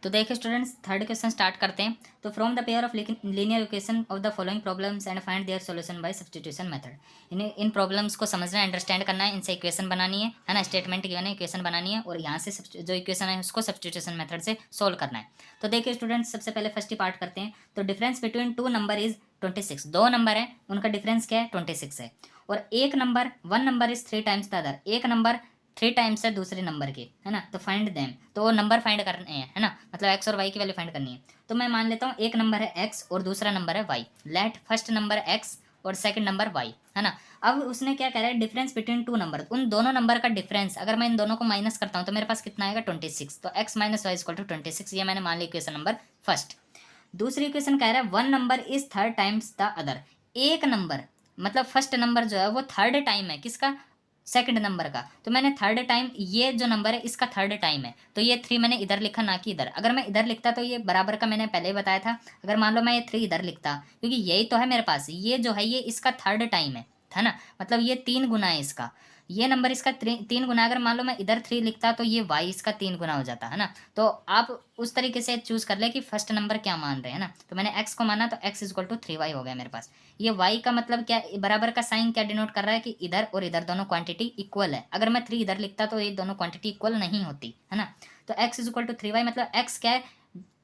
तो देखिए स्टूडेंट्स थर्ड क्वेश्चन स्टार्ट करते हैं। तो from the pair of linear equation of the following problems and find their solution bye substitution method. In problems को समझना है, अंडरस्टैंड करना है, इनसे इक्वेशन बनानी है ना, स्टेटमेंट गिवन है, इक्वेशन बनानी है और यहाँ से जो इक्वेशन है उसको सब्स्टिट्यूशन मेथड से सोल्व करना है। तो देखिए स्टूडेंट्स सबसे पहले फर्स्ट ही पार्ट करते हैं। तो difference between two number is 26। दो नंबर है उनका डिफरेंस क्या है, 26 है। और एक number, one number is 3 times the other, एक नंबर 3 टाइम्स है दूसरे नंबर के, है ना। तो फाइंड देम, तो वो नंबर फाइंड करने हैं, है ना, मतलब एक्स और वाई की वैल्यू फाइंड करनी है। तो मैं मान लेता हूँ एक नंबर है एक्स और दूसरा नंबर है y. Let first number x और सेकंड नंबर वाई, है ना। अब उसने क्या कह रहा है, डिफरेंस बिटवीन टू नंबर, उन दोनों नंबर का डिफरेंस अगर मैं इन दोनों को माइनस करता हूँ तो मेरे पास कितना आएगा, 26। तो x minus y equal to 26, ये मैंने मान लिया इक्वेशन नंबर फर्स्ट। दूसरी इक्वेशन कह रहा है one number is third times the other. एक नंबर मतलब फर्स्ट नंबर जो है वो थर्ड टाइम है किसका, सेकंड नंबर का। तो मैंने थर्ड टाइम, ये जो नंबर है इसका थर्ड टाइम है, तो ये 3 मैंने इधर लिखा ना कि इधर। अगर मैं इधर लिखता तो ये बराबर का मैंने पहले ही बताया था। अगर मान लो मैं ये 3 इधर लिखता, क्योंकि यही तो है मेरे पास, ये जो है ये इसका थर्ड टाइम है ना, मतलब ये 3 गुना है इसका। ये नंबर इसका 3 गुना, अगर मान लो मैं इधर 3 लिखता तो ये y इसका 3 गुना हो जाता, है ना। तो आप उस तरीके से चूज कर ले कि फर्स्ट नंबर क्या मान रहे हैं ना। तो मैंने x को माना तो x इक्वल टू 3y हो गया मेरे पास। ये y का मतलब क्या, बराबर का साइन क्या डिनोट कर रहा है कि इधर और इधर दोनों क्वांटिटी इक्वल है। अगर मैं 3 इधर लिखता तो ये दोनों क्वांटिटी इक्वल नहीं होती, है ना। तो x इक्वल टू 3y मतलब x क्या है,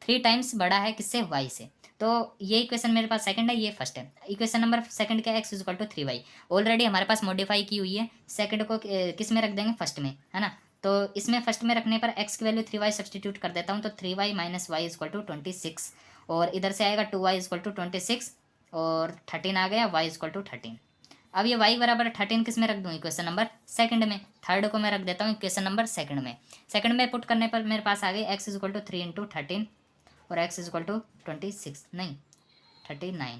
3 टाइम्स बड़ा है किससे, y से। तो ये इक्वेशन मेरे पास सेकंड है, ये फर्स्ट है। इक्वेशन नंबर सेकंड क्या है, x equal to 3y। Already हमारे पास मॉडिफाई की हुई है, सेकंड को किस में रख देंगे, फर्स्ट में, है ना। तो इसमें फर्स्ट में रखने पर x की वैल्यू 3y सब्सटीट्यूट कर देता हूँ, तो 3y minus y equal to 26 और इधर से आएगा 2y इक्वल टू 26 और 13 आ गया, y इक्वल टू 13। अब ये y बराबर 13 किस में रख दूँ, इक्वेशन नंबर सेकंड में। थर्ड को मैं रख देता हूँ इक्वेशन नंबर सेकंड में। सेकंड में पुट करने पर मेरे पास आ गई x इक्वल टू 3 इंटू 13 और x इक्वल टू 26 नहीं 39,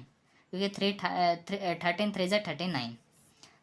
क्योंकि 13 3 ज़ा 39।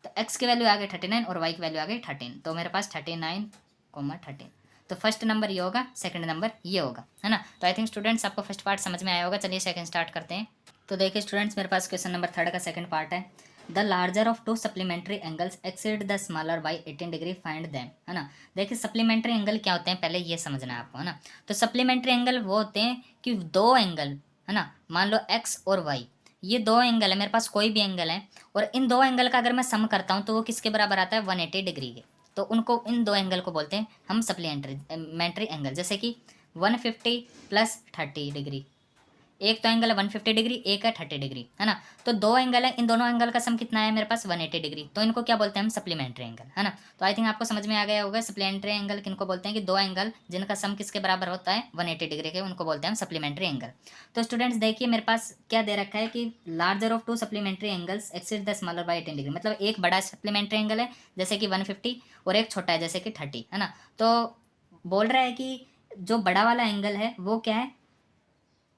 तो x की वैल्यू आ गई 39 और y की वैल्यू आ गई 13, तो मेरे पास 39,13। तो फर्स्ट नंबर ये होगा, सेकंड नंबर ये होगा, है ना। तो आई थिंक स्टूडेंट्स आपको फर्स्ट पार्ट समझ में आया होगा। चलिए सेकंड स्टार्ट करते हैं। तो देखिए स्टूडेंट्स मेरे पास क्वेश्चन नंबर थर्ड का सेकंड पार्ट है। The larger of to supplementary angles exceed the smaller by 18 degree find them, है ना। देखिए सप्लीमेंट्री एंगल क्या होते हैं पहले ये समझना है आपको, है ना। तो सप्लीमेंट्री एंगल वो होते हैं कि दो एंगल, है ना, मान लो एक्स और वाई, ये दो एंगल है मेरे पास, कोई भी एंगल है, और इन दो एंगल का अगर मैं सम करता हूँ तो वो किसके बराबर आता है, 180 डिग्री के। तो उनको, इन दो एंगल को बोलते हैं हम सप्लीमेंट्री एंगल। जैसे कि 150 प्लस 30 डिग्री, एक तो एंगल है 150 डिग्री, एक है 30 डिग्री, है ना। तो दो एंगल है, इन दोनों एंगल का सम कितना है मेरे पास, 180 डिग्री। तो इनको क्या बोलते हैं हम, सप्लीमेंट्री एंगल, है ना। तो आई थिंक आपको समझ में आ गया होगा सप्लीमेंट्री एंगल किनको बोलते हैं, कि दो एंगल जिनका सम किसके बराबर होता है, 180 डिग्री के, उनको बोलते हैं हम सप्लीमेंट्री एंगल। तो स्टूडेंट्स देखिए मेरे पास क्या दे रखा है कि larger of to supplementary angles exceed the smaller by 18 degree, मतलब एक बड़ा सप्लीमेंट्री एंगल है जैसे कि 150 और एक छोटा है जैसे कि 30, है ना। तो बोल रहा है कि जो बड़ा वाला एंगल है वो क्या है,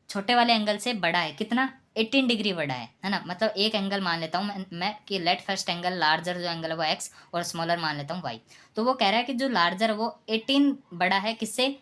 छोटे वाले एंगल से बड़ा है, कितना, 18 डिग्री बड़ा है ना। मतलब एक एंगल मान लेता हूँ मैं कि लेट फर्स्ट एंगल, लार्जर जो एंगल है वो एक्स और स्मॉलर मान लेता हूँ वाई। तो वो कह रहा है कि जो लार्जर वो 18 बड़ा है किससे,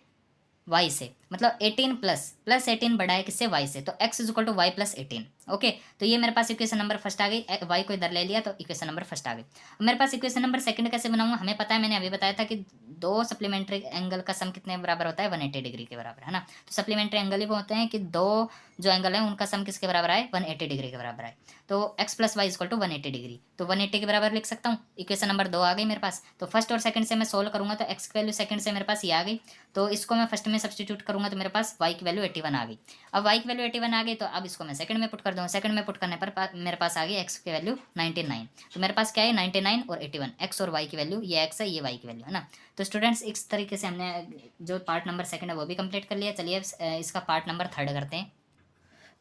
वाई से, मतलब 18 प्लस 18 बड़ा है किससे, वाई से। तो x इज equal to y plus 18। Okay, तो ये मेरे पास इक्वेशन नंबर फर्स्ट आ गई, वाई को इधर ले लिया तो इक्वेशन नंबर फर्स्ट आ गई। अब मेरे पास इक्वेशन नंबर सेकंड कैसे बनाऊंगा, हमें पता है, मैंने अभी बताया था कि दो सप्लीमेंट्री एंगल का सम कितने बराबर होता है, 180 डिग्री के बराबर, है ना। तो सप्लीमेंट्री एंगल ही वो होते हैं कि दो जो एंगल है उनका सम किसके बराबर आए, 180 डिग्री के बराबर आए। तो x plus y equal to 180 degree, तो 180 के बराबर लिख सकता हूँ। इक्वेशन नंबर 2 आ गई मेरे पास। तो फर्स्ट और सेकंड से मैं सोल्व करूंगा तो x की वैल्यू सेकंड से मेरे पास ये आ गई, तो इसको मैं फर्स्ट में सब्सटीट्यूट करूंगा तो मेरे पास y की वैल्यू 81 आ गई। अब y की वैल्यू 81 आ गई तो अब इसको मैं सेकंड में पुट कर दूंगा, सेकंड में पुट करने पर मेरे पास आ गई x की वैल्यू 99। तो मेरे पास क्या है, 99 और 81, x और y की वैल्यू, ये x है ये y की वैल्यू, है ना। तो स्टूडेंट्स इस तरीके से हमने जो पार्ट नंबर सेकंड है वो भी कंप्लीट कर लिया। चलिए इसका पार्ट नंबर थर्ड करते हैं।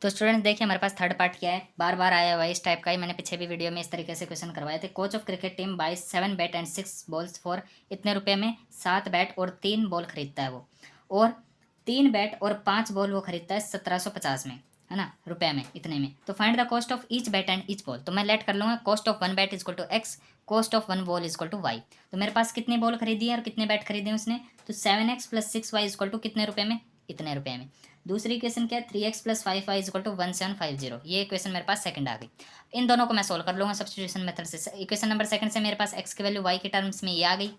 तो स्टूडेंट देखिए हमारे पास थर्ड पार्ट क्या है, बार बार आया हुआ है इस टाइप का ही, मैंने पीछे भी वीडियो में इस तरीके से क्वेश्चन करवाए थे। कोच ऑफ क्रिकेट टीम बाइस 7 बैट एंड 6 बॉल्स फॉर इतने रुपए में 7 बैट और 3 बॉल खरीदता है वो, और 3 बैट और 5 बॉल वो खरीदता है 1750 में, है ना, रुपए में, इतने में। तो find the cost of each bat and each ball. तो मैं लेट कर लूँगा, cost of 1 bat is equal to x, cost of 1 ball is equal to y. तो मेरे पास कितने बॉल खरीदी है और कितने बैट खरीदे उसने, तो 7x plus 6y is equal to कितने रुपए में, इतने रुपए में। दूसरी इक्वेशन क्या है, 3x plus 5y equal to 1750, ये इक्वेशन मेरे पास सेकंड आ गई। इन दोनों को मैं सोल्व कर लूँगा सब्स्टिट्यूशन मेथड से। इक्वेशन नंबर सेकंड से मेरे पास x की वैल्यू y के टर्म्स में ये आ गई,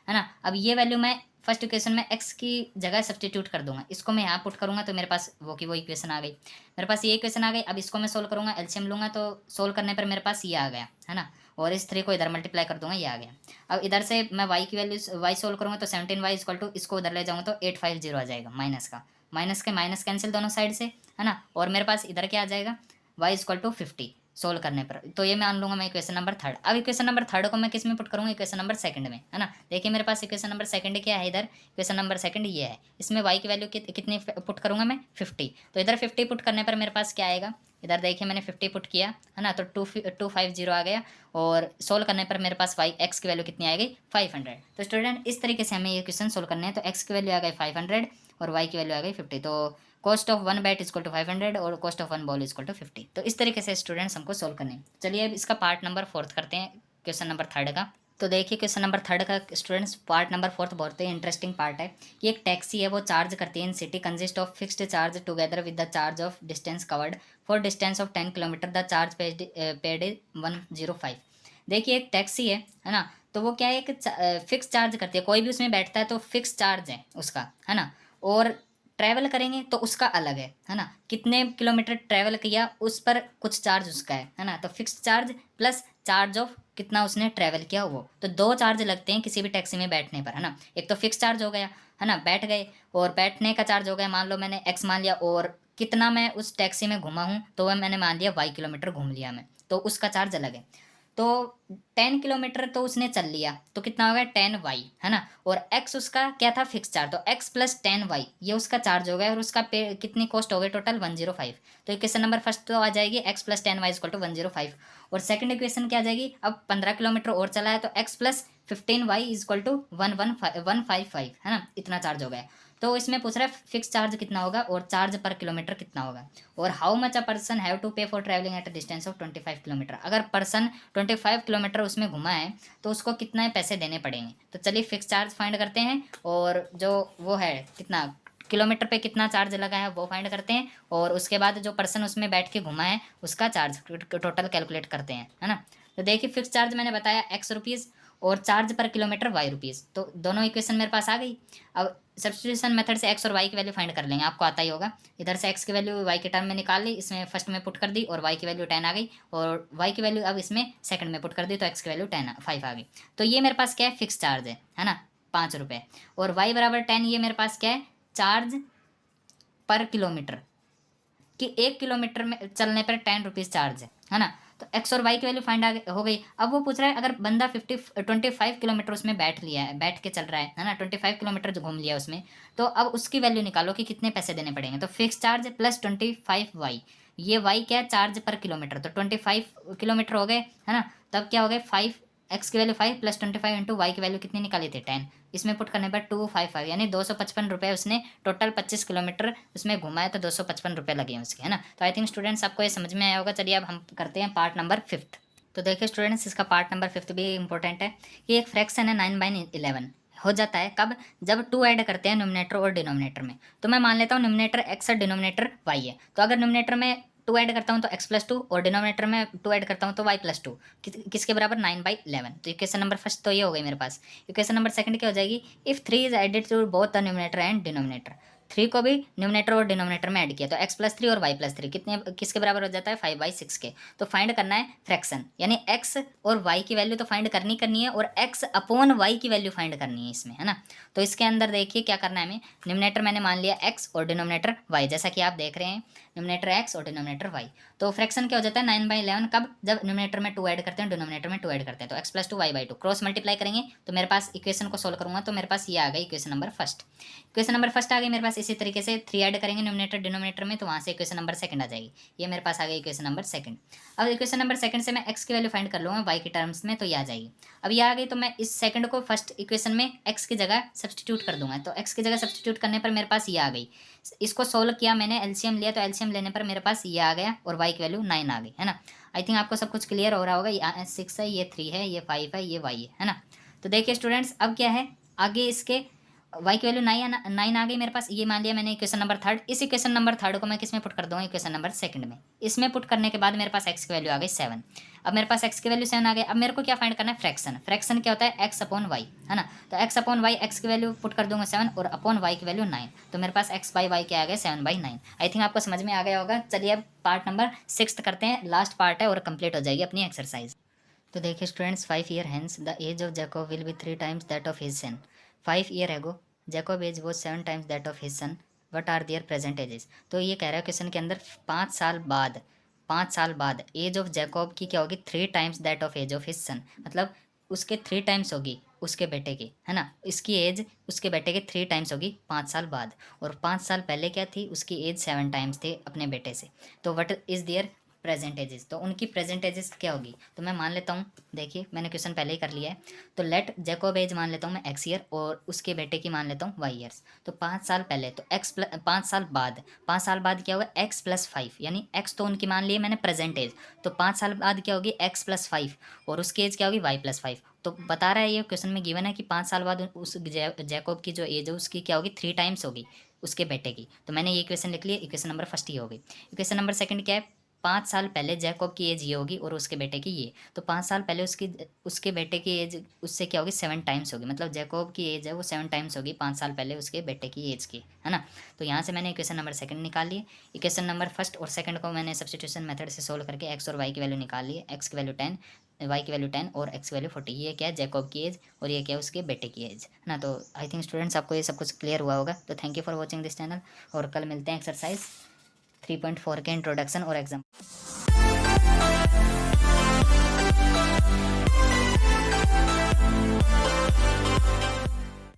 है ना। अब ये वैल्यू मैं फर्स्ट इक्वेशन में x की जगह सब्स्टिट्यूट कर दूंगा, इसको मैं यहाँ पुट करूँगा तो मेरे पास वो की वो इक्वेशन आ गई, मेरे पास ये इक्वेशन आ गई। अब इसको मैं सोल्व करूँगा, एलसीएम लूँगा तो सोल्व करने पर मेरे पास ये आ गया, है ना, और इस 3 को इधर मल्टीप्लाई कर दूंगा, ये आ गया। अब इधर से मैं y की वैल्यू y सोल्व करूँगा तो 17y इक्वल टू, इसको उधर ले जाऊँगा तो 850 आ जाएगा, माइनस का माइनस के माइनस कैंसिल दोनों साइड से, है ना। और मेरे पास इधर क्या आ जाएगा, y इक्वल टू 50 सोल्व करने पर। तो ये मान लूंगा मैं इक्वेशन नंबर थर्ड। अब इक्वेशन नंबर थर्ड को मैं किस में पुट करूँगा, इक्वेशन नंबर सेकंड में, है ना। देखिए मेरे पास इक्वेशन नंबर सेकंड क्या है, इधर इक्वेशन नंबर सेकंड ये है, इसमें y की वैल्यू कितनी पुट करूँगा मैं, 50। तो इधर 50 पुट करने पर मेरे पास क्या आएगा, इधर देखिए मैंने 50 पुट किया, है ना, तो 250 आ गया, और सोल्व करने पर मेरे पास x की वैल्यू कितनी आ गई, 500। तो स्टूडेंट इस तरीके से हमें ये क्वेश्चन सोल्व करने हैं। तो x की वैल्यू आ गई 500 और y की वैल्यू आ गई 50। तो cost of 1 bat equal to 500 और cost of 1 ball equal to 50। तो इस तरीके से स्टूडेंट्स हमको सोल्व करने हैं। चलिए अब इसका पार्ट नंबर फोर्थ करते हैं, क्वेश्चन नंबर थर्ड का। तो देखिए क्वेश्चन नंबर थर्ड का स्टूडेंट्स पार्ट नंबर फोर्थ बहुत ही इंटरेस्टिंग पार्ट है कि एक टैक्सी है वो चार्ज करती है इन city consist of fixed charge together with the charge of distance covered for distance of 10 kilometre the charge paid is 105। देखिए एक टैक्सी है ना, तो वो क्या है, एक फिक्स चार्ज करती है, कोई भी उसमें बैठता है तो फिक्स चार्ज है उसका, है ना। और ट्रैवल करेंगे तो उसका अलग है ना, कितने किलोमीटर ट्रैवल किया उस पर कुछ चार्ज उसका है ना। तो fixed charge plus charge of कितना उसने ट्रैवल किया वो, तो दो चार्ज लगते हैं किसी भी टैक्सी में बैठने पर, है ना। एक तो फिक्स चार्ज हो गया, है ना, बैठ गए, और बैठने का चार्ज हो गया, मान लो मैंने एक्स मान लिया, और कितना मैं उस टैक्सी में घुमा हूँ तो वह मैंने मान लिया वाई किलोमीटर घूम लिया मैं, तो उसका चार्ज अलग है। तो 10 किलोमीटर तो उसने चल लिया तो कितना हो गया 10y, है ना, और x उसका क्या था फिक्स चार्ज, तो x प्लस 10y ये उसका चार्ज हो गया, और उसका पे कितनी कॉस्ट हो गई टोटल 105। तो इक्वेशन नंबर फर्स्ट तो आ जाएगी x plus 10y equal to 105, और सेकंड इक्वेशन क्या आ जाएगी, अब 15 किलोमीटर और चला है तो x plus 15y equal to 155, है ना, इतना चार्ज हो गया। तो इसमें पूछ रहा है फिक्स चार्ज कितना होगा और चार्ज पर किलोमीटर कितना होगा, और how much a person have to pay for travelling at a distance of 25 kilometre. अगर पर्सन 25 किलोमीटर उसमें घुमा है तो उसको कितना पैसे देने पड़ेंगे। तो चलिए फिक्स चार्ज फाइंड करते हैं, और जो वो है कितना किलोमीटर पे कितना चार्ज लगा है वो फाइंड करते हैं, और उसके बाद जो पर्सन उसमें बैठ के घुमा है उसका चार्ज टोटल कैलकुलेट करते हैं, है ना। तो देखिए फिक्स चार्ज मैंने बताया ₹X और चार्ज पर किलोमीटर ₹Y, तो दोनों इक्वेशन मेरे पास आ गई। अब सब्स्टिट्यूशन मेथड से x और y की वैल्यू फाइंड कर लेंगे, आपको आता ही होगा। इधर से x की वैल्यू y के टर्म में निकाल ली, इसमें फर्स्ट में पुट कर दी, और y की वैल्यू 10 आ गई, और y की वैल्यू अब इसमें सेकंड में पुट कर दी, तो x की वैल्यू 5 आ गई। तो ये मेरे पास क्या है, फिक्स चार्ज है ना, ₹5। और y बराबर 10, ये मेरे पास क्या है, चार्ज पर किलोमीटर, कि 1 किलोमीटर में चलने पर ₹10 चार्ज है ना। तो x और y की वैल्यू फाइंड हो गई। अब वो पूछ रहा है अगर बंदा 25 किलोमीटर उसमें बैठ के चल रहा है ना, 25 किलोमीटर जो घूम लिया उसमें, तो अब उसकी वैल्यू निकालो कि कितने पैसे देने पड़ेंगे। तो फिक्स चार्ज प्लस 25y, ये y क्या है, चार्ज पर किलोमीटर, तो 25 किलोमीटर हो गए, है ना। तब क्या हो गए, 5, x की वैल्यू 5 प्लस 25 इंटू वाई की वैल्यू कितनी निकाली थी, 10। इसमें पुट करने पर 255, यानी ₹255 उसने टोटल 25 किलोमीटर उसमें घुमाया, तो ₹255 लगे हैं उसके, है ना। तो आई थिंक स्टूडेंट्स आपको ये समझ में आया होगा। चलिए अब हम करते हैं पार्ट नंबर 5। तो देखिए स्टूडेंट्स, इसका पार्ट नंबर 5 भी इंपॉर्टेंट है कि एक फ्रैक्शन है 9/11 हो जाता है कब, जब 2 ऐड करते हैं न्यूमरेटर और डिनोमिनेटर में। तो मैं मान लेता हूँ न्यूमरेटर x और डिनोमिनेटर y है, तो अगर न्यूमरेटर में 2 ऐड करता हूँ तो x+2, और डिनोमिनेटर में 2 ऐड करता हूँ तो y+2, किसके बराबर, 9/11। तो इक्वेशन नंबर फर्स्ट तो ये हो गई मेरे पास। इक्वेशन नंबर सेकंड क्या हो जाएगी, if 3 is added to both the numerator and denominator, 3 को भी न्यूमरेटर और डिनोमिनेटर में ऐड किया तो x+3 और y+3 कितने, किसके बराबर हो जाता है, 5/6 के। तो फाइंड करना है फ्रैक्शन, यानी x और y की वैल्यू तो फाइंड करनी है, और x अपॉन y की वैल्यू फाइंड करनी है इसमें, है ना। तो इसके अंदर देखिए क्या करना है हमें, न्यूमरेटर मैंने मान लिया x और डिनोमिनेटर y, जैसा कि आप देख रहे हैं, न्यूमरेटर x और डिनोमिनेटर y। तो फ्रैक्शन क्या हो जाता है 9/11 कब, जब न्यूमरेटर में 2 ऐड करते हैं, डिनोमिनेटर में 2 ऐड करते हैं। तो x+2 y/2 क्रॉस मल्टीप्लाई करेंगे तो मेरे पास इक्वेशन को सोल्व करूंगा तो मेरे पास ये आ गई equation number first. Equation number first आ गई मेरे पास। इसी तरीके से 3 ऐड करेंगे न्यूमरेटर डिनोमिनेटर में, तो वहाँ से इक्वेशन नंबर सेकंड आ जाएगी। ये मेरे पास आ गई इक्वेशन नंबर सेकंड। अब इक्वेशन नंबर सेकंड से मैं x की वैल्यू फाइंड कर लूँगा y के टर्म्स में, तो ये आ जाएगी। अब ये आ गई तो मैं इस सेकंड को फर्स्ट इक्वेशन में x की जगह सब्सटीट्यूट कर दूंगा, तो x की जगह सब्सटीट्यूट करने पर मेरे पास ये आ गई। इसको सोल्व किया मैंने, एलसीएम लिया, तो एलसीएम लेने पर मेरे पास ये आ गया, और y की वैल्यू 9 आ गई, है ना। आई थिंक आपको सब कुछ क्लियर हो रहा होगा। ये 6 है, ये 3 है, ये 5 है, ये y है ना। तो देखिए स्टूडेंट्स, अब क्या है आगे, इसके y की वैल्यू 9 आ गई मेरे पास, ये मान लिया मैंने इक्वेशन नंबर थर्ड। इस इक्वेशन नंबर थर्ड को मैं किस में पुट कर दूंगा, इक्वेशन नंबर सेकंड में। इसमें पुट करने के बाद मेरे पास x की वैल्यू आ गई 7। अब मेरे पास x की वैल्यू 7 आ गई। अब मेरे को क्या फाइंड करना है, फ्रैक्शन। फ्रैक्शन क्या होता है, x अपॉन वाई, है ना। तो x अपॉन वाई, x की वैल्यू पुट कर दूंगा 7, और अपॉन y की वैल्यू 9, तो मेरे पास x/y क्या आ गया, 7/9। आई थिंक आपको समझ में आ गया होगा। चलिए अब पार्ट नंबर 6 करते हैं, लास्ट पार्ट है और कंप्लीट हो जाएगी अपनी एक्सरसाइज। तो देखिए students, 5 year hence the age of Jacob will be 3 times that of his son. 5 year ago Jacob age was 7 times that of his son, what are their present ages. तो ये कह रहा है क्वेश्चन के अंदर 5 साल बाद एज ऑफ जैकब की क्या होगी, 3 times that of age of his son, मतलब उसके 3 टाइम्स होगी उसके बेटे की, है ना। इसकी एज उसके बेटे के 3 टाइम्स होगी 5 साल बाद, और 5 साल पहले क्या थी, उसकी एज 7 टाइम्स थी अपने बेटे से। तो what is there present ages, तो उनकी प्रेजेंट एजेस क्या होगी। तो मैं मान लेता हूँ, देखिए मैंने क्वेश्चन पहले ही कर लिया है। तो लेट जैकब एज मान लेता हूँ मैं x ईयर, और उसके बेटे की मान लेता हूँ y ईयर्स। तो 5 साल पहले, तो 5 साल बाद क्या होगा, x+5, यानी x तो उनकी मान ली मैंने प्रेजेंट एज, तो 5 साल बाद क्या होगी, x+5, और उसकी एज क्या होगी, y+5। तो बता रहा है ये क्वेश्चन में गिवन है कि 5 साल बाद उस जैकब की जो एज है उसकी क्या होगी, 3 टाइम्स होगी उसके बेटे की। तो मैंने ये इक्वेशन लिख लिया, इक्वेशन नंबर फर्स्ट ही होगी। इक्वेशन नंबर सेकंड क्या है, 5 साल पहले जैकब की एज ये होगी और उसके बेटे की ये, तो 5 साल पहले उसके बेटे की एज उससे क्या होगी, 7 टाइम्स होगी, मतलब जैकब की एज है वो 7 टाइम्स होगी 5 साल पहले उसके बेटे की एज की, है ना। तो यहाँ से मैंने इक्वेशन नंबर सेकंड निकाल लिए। इक्वेशन नंबर फर्स्ट और सेकंड को मैंने सब्स्टिट्यूशन मेथड से सोल्व करके एक्स और वाई की वैल्यू निकाल ली। एक्स की वैल्यू 10, वाई की वैल्यू 10 और एक्स की वैल्यू 40। ये क्या है, जैकब की एज, और ये क्या है, उसके बेटे की एज, है ना। तो आई थिंक स्टूडेंट्स आपको ये सब कुछ क्लियर हुआ होगा। तो thank you for watching this channel, और कल मिलते हैं एक्सरसाइज 3.4 के इंट्रोडक्शन और एग्जाम।